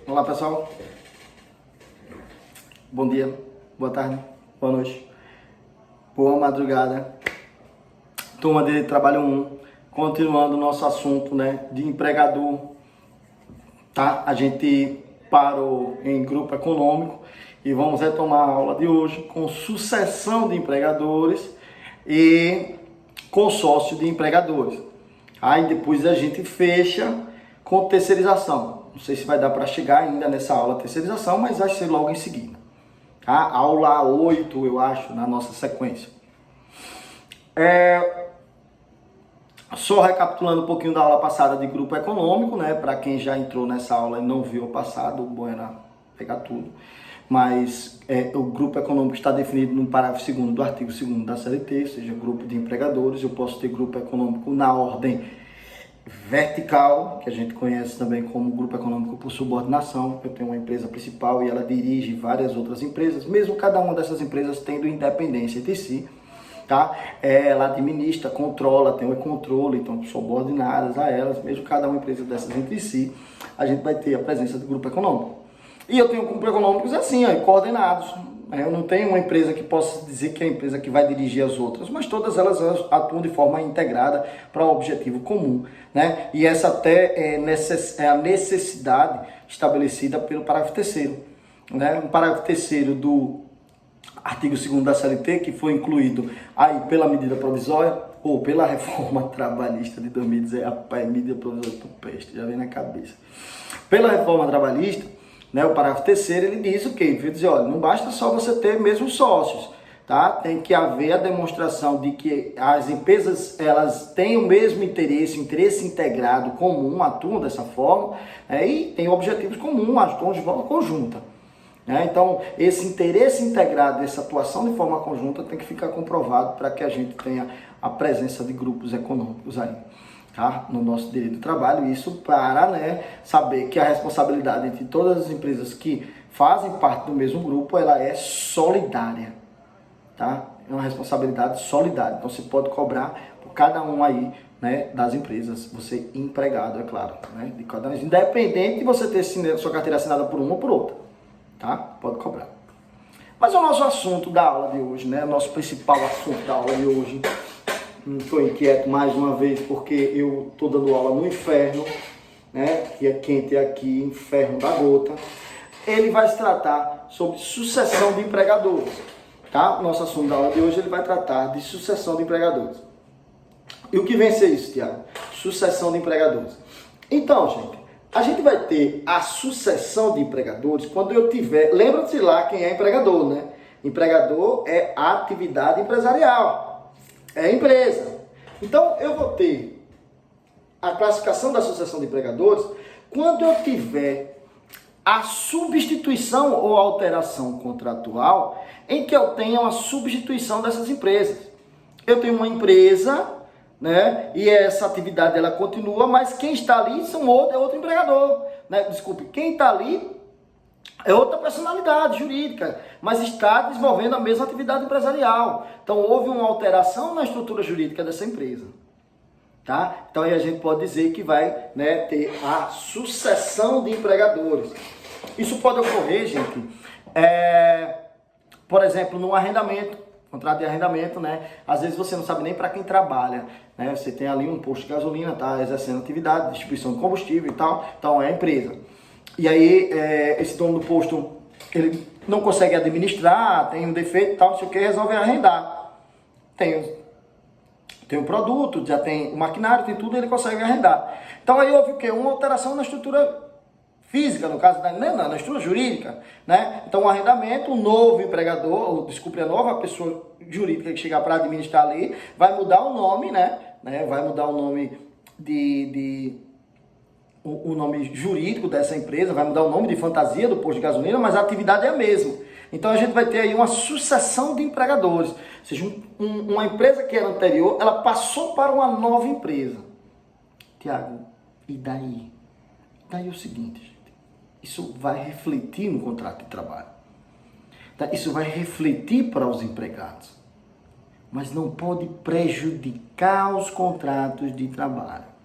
Olá pessoal, bom dia, boa tarde, boa noite, boa madrugada, turma de trabalho 1, continuando o nosso assunto, de empregador, tá? A gente parou em grupo econômico e vamos retomar a aula de hoje com sucessão de empregadores e consórcio de empregadores. Aí depois a gente fecha com terceirização. Não sei se vai dar para chegar ainda nessa aula de terceirização, mas vai ser logo em seguida. Tá? Aula 8, eu acho, na nossa sequência. Só recapitulando um pouquinho da aula passada de grupo econômico, para quem já entrou nessa aula e não viu o passado, bom era pegar tudo. Mas o grupo econômico está definido no parágrafo 2º do artigo 2º da CLT, ou seja, grupo de empregadores. Eu posso ter grupo econômico na ordem vertical, que a gente conhece também como grupo econômico por subordinação. Eu tenho uma empresa principal e ela dirige várias outras empresas, mesmo cada uma dessas empresas tendo independência de si, tá? Ela administra, controla, tem o controle, então subordinadas a elas, mesmo cada uma empresa dessas entre si, a gente vai ter a presença do grupo econômico. E eu tenho grupos econômicos assim, coordenados. Eu não tenho uma empresa que possa dizer que é a empresa que vai dirigir as outras, mas todas elas atuam de forma integrada para um objetivo comum, E essa até é a necessidade estabelecida pelo parágrafo 3º, O parágrafo 3º do artigo 2º da CLT, que foi incluído aí pela medida provisória, ou pela reforma trabalhista de 2010, rapaz, medida provisória do peste, já vem na cabeça. Pela reforma trabalhista, o parágrafo 3º, ele diz o quê? Ele diz, olha, não basta só você ter mesmo sócios, tá? Tem que haver a demonstração de que as empresas, elas têm o mesmo interesse integrado, comum, atuam dessa forma, e têm objetivos comuns, atuam de forma conjunta. Então, esse interesse integrado, essa atuação de forma conjunta tem que ficar comprovado para que a gente tenha a presença de grupos econômicos aí. Tá? No nosso direito do trabalho, isso para saber que a responsabilidade entre todas as empresas que fazem parte do mesmo grupo, ela é solidária, tá? É uma responsabilidade solidária, então você pode cobrar por cada um aí, das empresas, você empregado, é claro, de cada um, independente de você ter sua carteira assinada por uma ou por outra, tá? Pode cobrar. Mas o nosso assunto da aula de hoje, o nosso principal assunto da aula de hoje, não estou inquieto mais uma vez porque eu estou dando aula no inferno, que é quente aqui, inferno da gota. Ele vai se tratar sobre sucessão de empregadores, tá? O nosso assunto da aula de hoje ele vai tratar de sucessão de empregadores. E o que vem a ser isso, Tiago? Sucessão de empregadores. Então, gente, a gente vai ter a sucessão de empregadores quando eu tiver... Lembra-se lá quem é empregador, Empregador é atividade empresarial. É empresa. Então, eu vou ter a classificação da sucessão de empregadores quando eu tiver a substituição ou alteração contratual em que eu tenha uma substituição dessas empresas. Eu tenho uma empresa, e essa atividade ela continua, mas quem está ali é outro empregador. Desculpe, quem está ali é outra personalidade jurídica, mas está desenvolvendo a mesma atividade empresarial. Então, houve uma alteração na estrutura jurídica dessa empresa. Tá? Então, aí a gente pode dizer que vai ter a sucessão de empregadores. Isso pode ocorrer, gente, por exemplo, no arrendamento, contrato de arrendamento, Às vezes você não sabe nem para quem trabalha, Você tem ali um posto de gasolina, tá exercendo atividade, distribuição de combustível e tal, então é a empresa. E aí, esse dono do posto, ele não consegue administrar, tem um defeito e tal, não sei o que, resolve arrendar. Tem o produto, já tem o maquinário, tem tudo, ele consegue arrendar. Então aí houve o quê? Uma alteração na estrutura física, no caso, na estrutura jurídica, Então o arrendamento, o novo empregador, a nova pessoa jurídica que chegar para administrar ali, vai mudar o nome, Vai mudar o nome o nome jurídico dessa empresa, vai mudar o nome de fantasia do posto de gasolina, mas a atividade é a mesma. Então a gente vai ter aí uma sucessão de empregadores. Ou seja, uma empresa que era anterior, ela passou para uma nova empresa. Tiago, e daí? Daí é o seguinte, gente, isso vai refletir no contrato de trabalho. Isso vai refletir para os empregados. Mas não pode prejudicar os contratos de trabalho.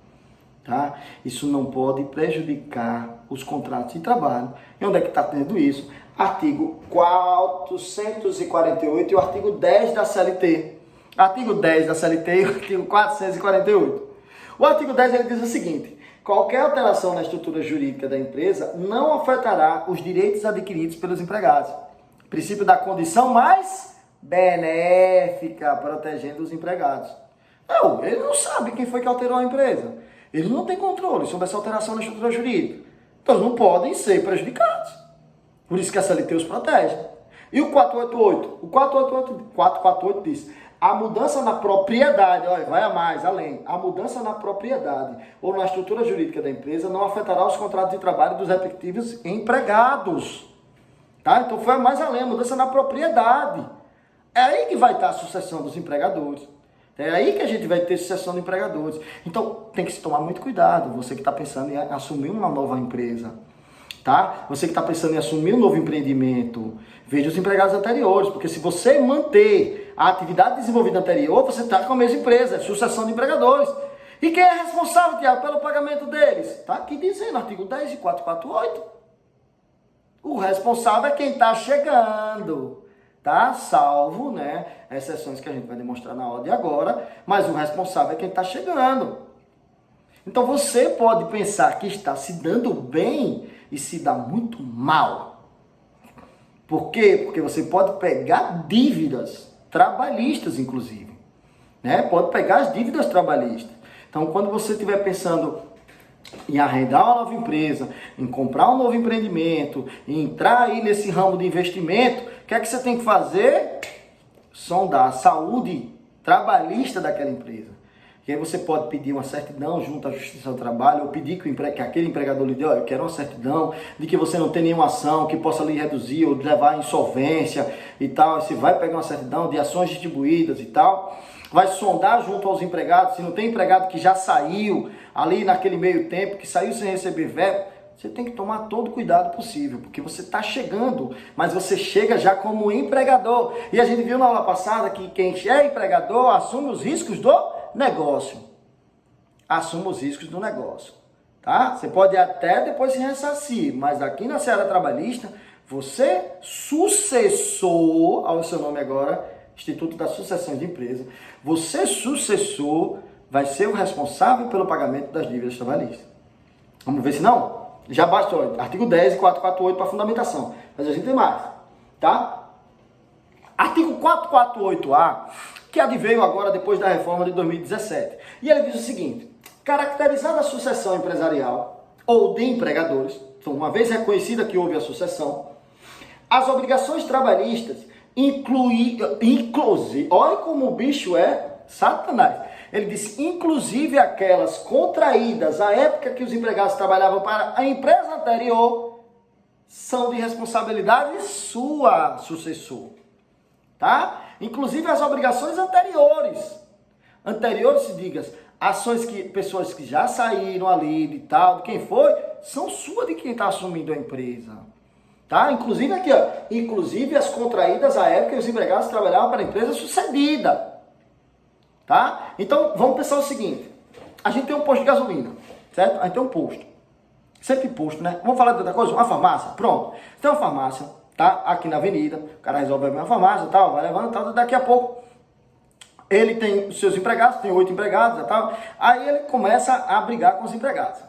Tá? Isso não pode prejudicar os contratos de trabalho. E onde é que está tendo isso? Artigo 448 e o artigo 10 da CLT. Artigo 10 da CLT e o artigo 448. O artigo 10 ele diz o seguinte: qualquer alteração na estrutura jurídica da empresa não afetará os direitos adquiridos pelos empregados. Princípio da condição mais benéfica, protegendo os empregados. Não, ele não sabe quem foi que alterou a empresa. Eles não têm controle sobre essa alteração na estrutura jurídica. Então, eles não podem ser prejudicados. Por isso que a CLT os protege. E o 488? O 448 diz: a mudança na propriedade, olha, vai a mais, além. A mudança na propriedade ou na estrutura jurídica da empresa não afetará os contratos de trabalho dos respectivos empregados. Tá? Então, foi a mais além, a mudança na propriedade. É aí que vai estar a sucessão dos empregadores. É aí que a gente vai ter sucessão de empregadores. Então, tem que se tomar muito cuidado, você que está pensando em assumir uma nova empresa, tá? Você que está pensando em assumir um novo empreendimento, veja os empregados anteriores, porque se você manter a atividade desenvolvida anterior, você está com a mesma empresa, é sucessão de empregadores. E quem é responsável, Tiago, pelo pagamento deles? Está aqui dizendo, artigo 10 e 448. O responsável é quem está chegando. Tá? Salvo, né, exceções que a gente vai demonstrar na aula de agora, mas o responsável é quem está chegando. Então você pode pensar que está se dando bem e se dá muito mal. Por quê? Porque você pode pegar dívidas trabalhistas, inclusive. Né? Pode pegar as dívidas trabalhistas. Então, quando você estiver pensando em arrendar uma nova empresa, em comprar um novo empreendimento, em entrar aí nesse ramo de investimento, o que é que você tem que fazer? Sondar a saúde trabalhista daquela empresa. E aí você pode pedir uma certidão junto à Justiça do Trabalho, ou pedir que aquele empregador lhe dê, eu quero uma certidão de que você não tem nenhuma ação que possa lhe reduzir ou levar à insolvência e tal. Aí você vai pegar uma certidão de ações distribuídas e tal. Vai sondar junto aos empregados, se não tem empregado que já saiu ali naquele meio tempo, que saiu sem receber verba, você tem que tomar todo o cuidado possível, porque você está chegando, mas você chega já como empregador. E a gente viu na aula passada que quem é empregador assume os riscos do negócio. Assume os riscos do negócio. Tá? Você pode até depois se ressarcir, mas aqui na seara trabalhista, você sucessor, ao seu nome agora, Instituto da Sucessão de Empresa, você sucessor vai ser o responsável pelo pagamento das dívidas trabalhistas. Vamos ver se não? Já basta, olha, artigo 10 e 448 para fundamentação. Mas a gente tem mais, tá? Artigo 448A, que adveio agora depois da reforma de 2017. E ele diz o seguinte: caracterizada a sucessão empresarial ou de empregadores, então uma vez reconhecida que houve a sucessão, as obrigações trabalhistas inclusive, olha como o bicho é Satanás. Ele disse, inclusive aquelas contraídas à época que os empregados trabalhavam para a empresa anterior, são de responsabilidade sua, sucessor. Tá? Inclusive as obrigações anteriores. Anteriores, se diga, ações que pessoas que já saíram ali de tal, de quem foi, são sua de quem está assumindo a empresa. Tá? Inclusive aqui, ó, inclusive as contraídas à época que os empregados trabalhavam para a empresa sucedida. Tá? Então, vamos pensar o seguinte. A gente tem um posto de gasolina, certo? A gente tem um posto. Sempre posto, né? Vamos falar de outra coisa? Uma farmácia? Pronto. Tem uma farmácia, tá? Aqui na avenida. O cara resolve abrir uma farmácia, tal, vai levando, tal. Daqui a pouco, ele tem os seus empregados, tem 8 empregados e tal. Aí ele começa a brigar com os empregados.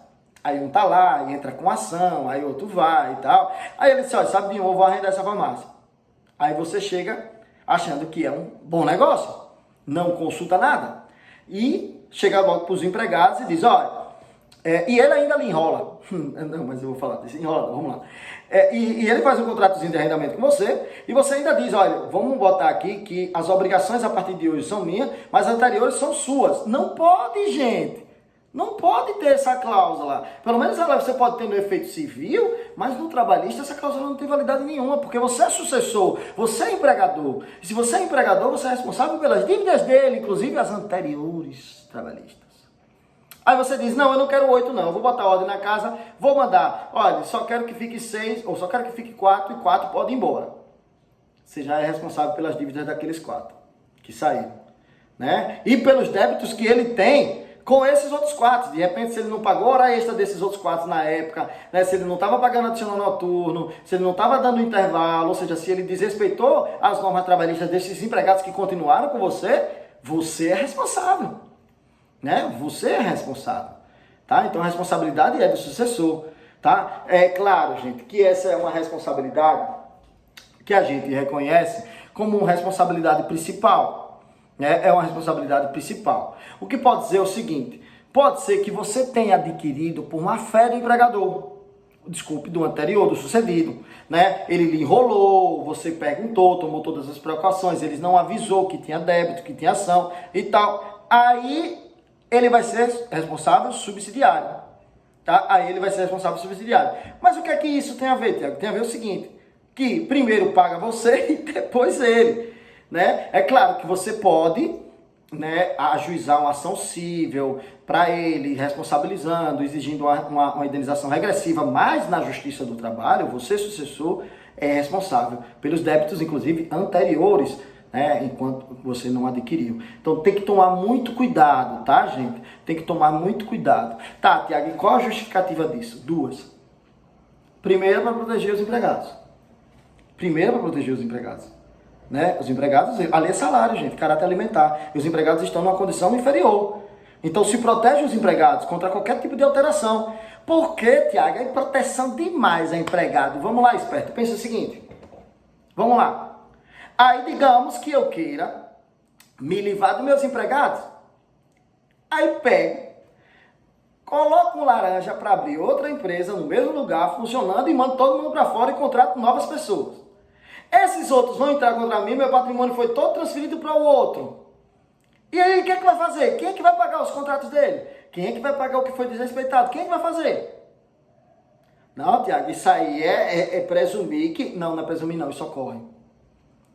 Aí um tá lá, entra com ação, aí outro vai e tal. Aí ele disse, olha, sabe de novo, vou arrendar essa farmácia. Aí você chega achando que é um bom negócio, não consulta nada. E chega logo para os empregados e diz, olha, e ele ainda lhe enrola. Não, mas eu vou falar disso, enrola, vamos lá. E ele faz um contratozinho de arrendamento com você, e você ainda diz, olha, vamos botar aqui que as obrigações a partir de hoje são minhas, mas as anteriores são suas. Não pode, gente. Não pode ter essa cláusula. Pelo menos você pode ter no efeito civil, mas no trabalhista essa cláusula não tem validade nenhuma, porque você é sucessor, você é empregador. E se você é empregador, você é responsável pelas dívidas dele, inclusive as anteriores trabalhistas. Aí você diz, não, eu não quero 8 não, eu vou botar ordem na casa, vou mandar, olha, só quero que fique 6, ou só quero que fique 4, e 4 pode ir embora. Você já é responsável pelas dívidas daqueles 4 que saíram. Né? E pelos débitos que ele tem com esses outros quatro. De repente, se ele não pagou hora extra desses outros quatro na época, né, se ele não estava pagando adicional noturno, se ele não estava dando intervalo, ou seja, se ele desrespeitou as normas trabalhistas desses empregados que continuaram com você, você é responsável. Né? Você é responsável. Tá? Então, a responsabilidade é do sucessor. Tá? É claro, gente, que essa é uma responsabilidade que a gente reconhece como uma responsabilidade principal. Né? É uma responsabilidade principal. O que pode dizer é o seguinte: pode ser que você tenha adquirido por má fé do empregador, desculpe, do anterior, do sucedido, né? Ele lhe enrolou, você perguntou, tomou todas as precauções, ele não avisou que tinha débito, que tinha ação e tal. Aí ele vai ser responsável subsidiário, tá? Aí ele vai ser responsável subsidiário. Mas o que é que isso tem a ver, Tiago? Tem a ver o seguinte, que primeiro paga você e depois ele, né? É claro que você pode, né, ajuizar uma ação cível para ele, responsabilizando, exigindo uma indenização regressiva, mas na Justiça do Trabalho, você, sucessor, é responsável pelos débitos, inclusive, anteriores, né, enquanto você não adquiriu. Então tem que tomar muito cuidado, tá, gente? Tem que tomar muito cuidado. Tá, Tiago, e qual a justificativa disso? Duas. Primeira, para proteger os empregados. Né? Os empregados, ali é salário, gente, caráter alimentar. E os empregados estão numa condição inferior. Então se protege os empregados contra qualquer tipo de alteração. Por quê, Tiago? É proteção demais a empregado. Vamos lá, esperto. Pensa o seguinte. Vamos lá. Aí digamos que eu queira me livrar dos meus empregados. Aí pego, coloco um laranja para abrir outra empresa no mesmo lugar, funcionando, e mando todo mundo para fora e contrato novas pessoas. Esses outros vão entrar contra mim, meu patrimônio foi todo transferido para o outro. E aí, o que é que vai fazer? Quem é que vai pagar os contratos dele? Quem é que vai pagar o que foi desrespeitado? Quem é que vai fazer? Não, Tiago, isso aí é presumir que... Não é presumir não, isso ocorre.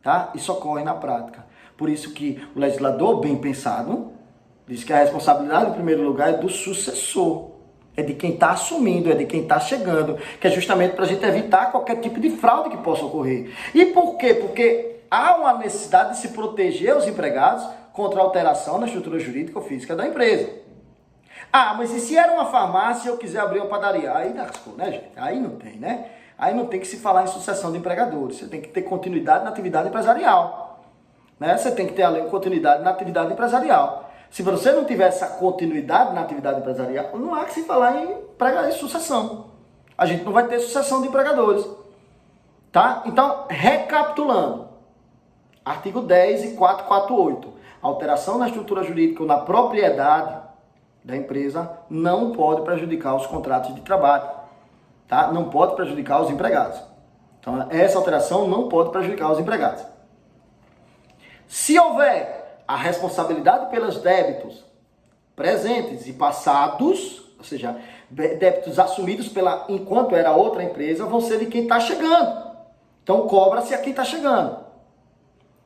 Tá? Isso ocorre na prática. Por isso que o legislador, bem pensado, diz que a responsabilidade, em primeiro lugar, é do sucessor. É de quem está assumindo, é de quem está chegando, que é justamente para a gente evitar qualquer tipo de fraude que possa ocorrer. E por quê? Porque há uma necessidade de se proteger os empregados contra a alteração na estrutura jurídica ou física da empresa. Ah, mas e se era uma farmácia e eu quiser abrir uma padaria? Aí lascou, né, gente? Aí não tem, né? Aí não tem que se falar em sucessão de empregadores. Você tem que ter continuidade na atividade empresarial. Né? Você tem que ter, além de continuidade na atividade empresarial. Se você não tiver essa continuidade na atividade empresarial, não há que se falar em sucessão. A gente não vai ter sucessão de empregadores. Tá? Então, recapitulando. Artigo 10 e 448. Alteração na estrutura jurídica ou na propriedade da empresa não pode prejudicar os contratos de trabalho. Tá? Não pode prejudicar os empregados. Então, essa alteração não pode prejudicar os empregados. Se houver a responsabilidade pelos débitos presentes e passados, ou seja, débitos assumidos enquanto era outra empresa, vão ser de quem está chegando. Então, cobra-se a quem está chegando.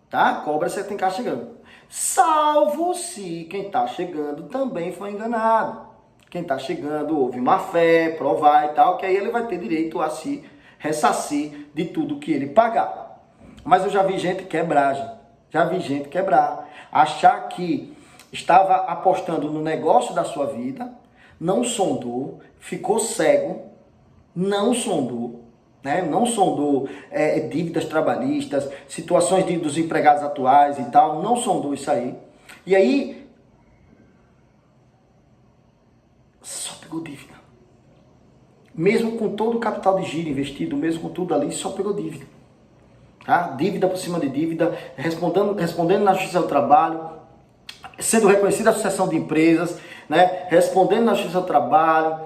Tá? Cobra-se a quem está chegando. Salvo se quem está chegando também foi enganado. Quem está chegando houve má fé, provar e tal, que aí ele vai ter direito a se ressarcir de tudo que ele pagar. Mas eu já vi gente quebrar, gente. Já vi gente quebrar. Achar que estava apostando no negócio da sua vida, não sondou, ficou cego, não sondou, né? Não sondou dívidas trabalhistas, situações dos empregados atuais e tal, não sondou isso aí. E aí, só pegou dívida. Mesmo com todo o capital de giro investido, mesmo com tudo ali, só pegou dívida. Tá? Dívida por cima de dívida, respondendo na Justiça do Trabalho, sendo reconhecida a sucessão de empresas, né? Respondendo na Justiça do Trabalho,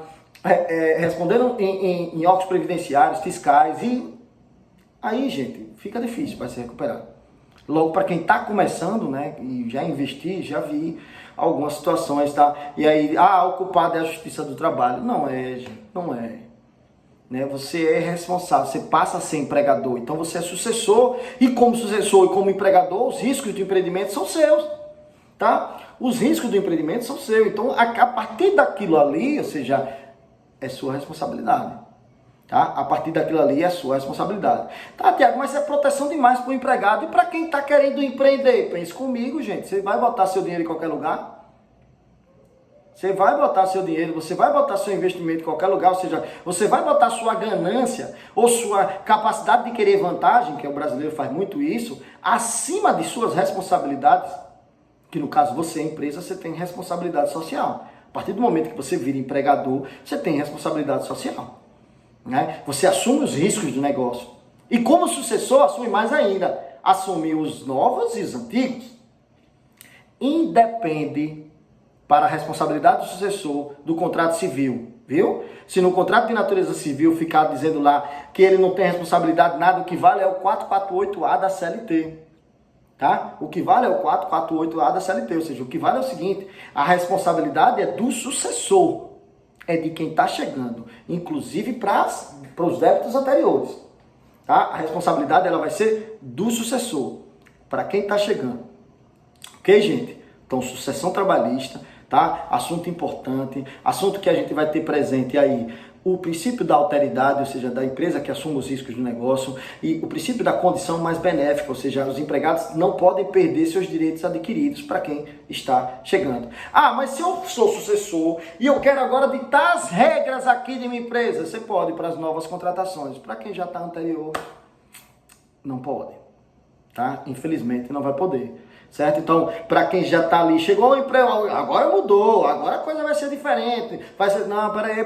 respondendo em órgãos previdenciários, fiscais, e aí, gente, fica difícil para se recuperar. Logo, para quem está começando, né, e já investi, já vi algumas situações, tá? E aí, o culpado é a Justiça do Trabalho. Não é, gente, não é. Né? Você é responsável, você passa a ser empregador, então você é sucessor, e como sucessor e como empregador, os riscos do empreendimento são seus, tá? Os riscos do empreendimento são seus, então a partir daquilo ali, ou seja, é sua responsabilidade, tá? A partir daquilo ali é sua responsabilidade. Tá, Tiago, mas é proteção demais para o empregado e para quem está querendo empreender. Pense comigo, gente, você vai botar seu dinheiro em qualquer lugar? Você vai botar seu dinheiro, você vai botar seu investimento em qualquer lugar, ou seja, você vai botar sua ganância ou sua capacidade de querer vantagem, que o brasileiro faz muito isso, acima de suas responsabilidades, que no caso você, empresa, você tem responsabilidade social. A partir do momento que você vira empregador, você tem responsabilidade social. Né? Você assume os riscos do negócio. E como sucessor, assume mais ainda. Assume os novos e os antigos. Independe para a responsabilidade do sucessor do contrato civil, viu? Se no contrato de natureza civil ficar dizendo lá que ele não tem responsabilidade nada, o que vale é o 448A da CLT, tá? O que vale é o 448A da CLT, ou seja, o que vale é o seguinte, a responsabilidade é do sucessor, é de quem está chegando, inclusive para os débitos anteriores, tá? A responsabilidade ela vai ser do sucessor, para quem está chegando. Ok, gente? Então, sucessão trabalhista, tá? Assunto importante, assunto que a gente vai ter presente aí, o princípio da alteridade, ou seja, da empresa que assume os riscos do negócio, e o princípio da condição mais benéfica, ou seja, os empregados não podem perder seus direitos adquiridos para quem está chegando. Ah, mas se eu sou sucessor e eu quero agora ditar as regras aqui de minha empresa, você pode para as novas contratações. Para quem já está anterior, não pode, tá? Infelizmente não vai poder. Certo? Então, para quem já está ali, chegou o emprego, agora mudou, agora a coisa vai ser diferente. Vai ser, não, peraí,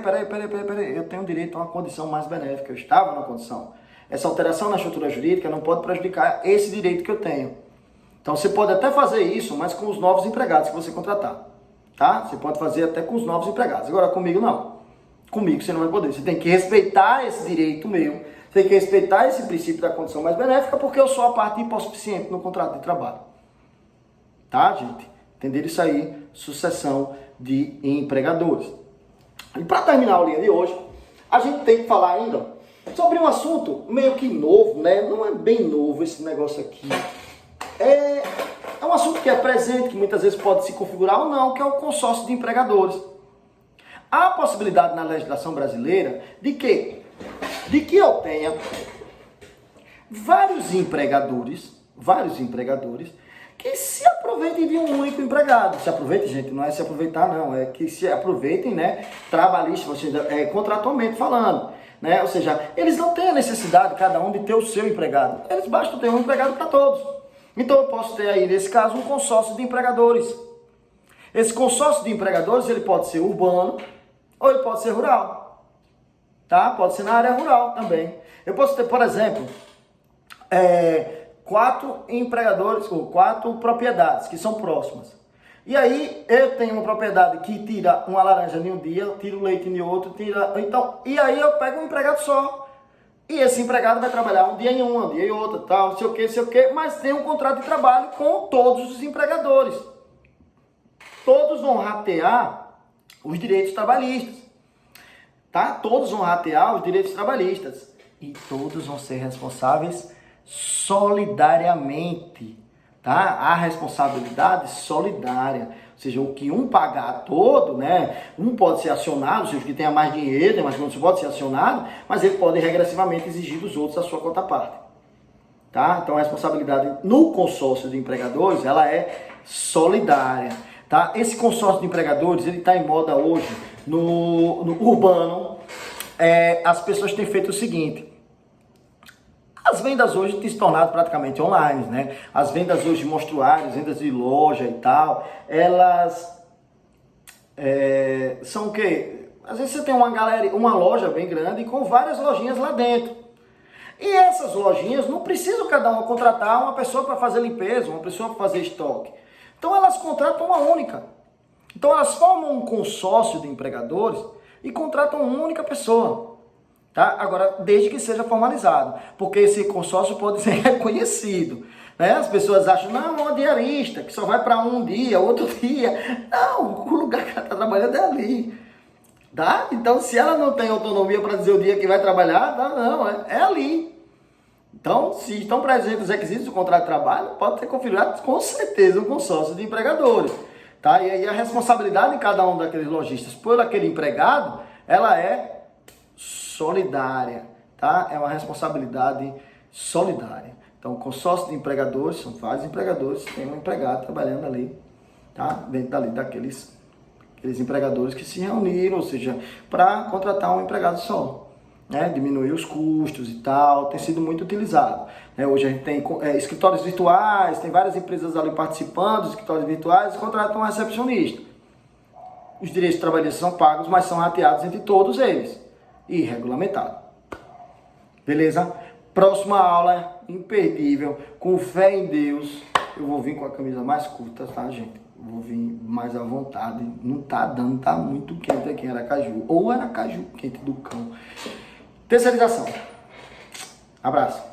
eu tenho direito a uma condição mais benéfica, eu estava na condição. Essa alteração na estrutura jurídica não pode prejudicar esse direito que eu tenho. Então, você pode até fazer isso, mas com os novos empregados que você contratar. Tá? Você pode fazer até com os novos empregados. Agora, comigo não. Comigo você não vai poder. Você tem que respeitar esse direito meu, você tem que respeitar esse princípio da condição mais benéfica, porque eu sou a parte hipossuficiente no contrato de trabalho. Tá, gente? Entenderam isso aí? Sucessão de empregadores. E para terminar a linha de hoje, a gente tem que falar ainda sobre um assunto meio que novo, né? Não é bem novo esse negócio aqui. É um assunto que é presente, que muitas vezes pode se configurar ou não, que é o consórcio de empregadores. Há a possibilidade na legislação brasileira de que eu tenha vários empregadores que se aproveitem de um único empregado. Se aproveitem, gente, não é se aproveitar não, é que se aproveitem, né, trabalhista, ou seja, contratualmente falando, né, ou seja, eles não têm a necessidade, cada um, de ter o seu empregado, eles bastam ter um empregado para todos. Então eu posso ter aí, nesse caso, um consórcio de empregadores. Esse consórcio de empregadores, ele pode ser urbano, ou ele pode ser rural, tá? Pode ser na área rural também. Eu posso ter, por exemplo, 4 empregadores, ou 4 propriedades que são próximas. E aí eu tenho uma propriedade que tira uma laranja em um dia, tira o leite em outro, e aí eu pego um empregado só. E esse empregado vai trabalhar um dia em um dia em outro, tal, sei o que, mas tem um contrato de trabalho com todos os empregadores. Todos vão ratear os direitos trabalhistas. Tá? Todos vão ratear os direitos trabalhistas. E todos vão ser responsáveis solidariamente, tá? A responsabilidade solidária, ou seja, o que um pagar todo, né? Um pode ser acionado, ou seja, o que tenha mais dinheiro, tem mais condições, pode ser acionado, mas ele pode regressivamente exigir dos outros a sua contraparte, tá? Então a responsabilidade no consórcio de empregadores, ela é solidária, tá? Esse consórcio de empregadores, ele está em moda hoje no urbano. As pessoas têm feito o seguinte: as vendas hoje têm se tornado praticamente online, né? As vendas hoje de monstruários, vendas de loja e tal, elas são o quê? Às vezes você tem uma loja bem grande com várias lojinhas lá dentro. E essas lojinhas não precisam cada uma contratar uma pessoa para fazer limpeza, uma pessoa para fazer estoque. Então elas contratam uma única. Então elas formam um consórcio de empregadores e contratam uma única pessoa. Tá? Agora, desde que seja formalizado, porque esse consórcio pode ser reconhecido, né? As pessoas acham, não, é uma diarista, que só vai para um dia, outro dia. Não, o lugar que ela está trabalhando é ali. Tá? Então, se ela não tem autonomia para dizer o dia que vai trabalhar, não, é ali. Então, se estão presentes os requisitos do contrato de trabalho, pode ter configurado com certeza um consórcio de empregadores. Tá? E aí a responsabilidade de cada um daqueles lojistas por aquele empregado, ela é solidária, tá? É uma responsabilidade solidária. Então, consórcio de empregadores, são vários empregadores, tem um empregado trabalhando ali, tá? Dentro dali daqueles Aqueles empregadores que se reuniram, ou seja, para contratar um empregado só. Né, diminuir os custos e tal, tem sido muito utilizado. Né, hoje a gente tem escritórios virtuais, tem várias empresas ali participando dos escritórios virtuais e contratam um recepcionista. Os direitos trabalhistas são pagos, mas são rateados entre todos eles e regulamentado. Beleza? Próxima aula, imperdível, com fé em Deus. Eu vou vir com a camisa mais curta, tá, gente? Vou vir mais à vontade. Não tá dando, tá muito quente aqui em Aracaju. Ou Aracaju, quente do cão. Terceirização. Abraço.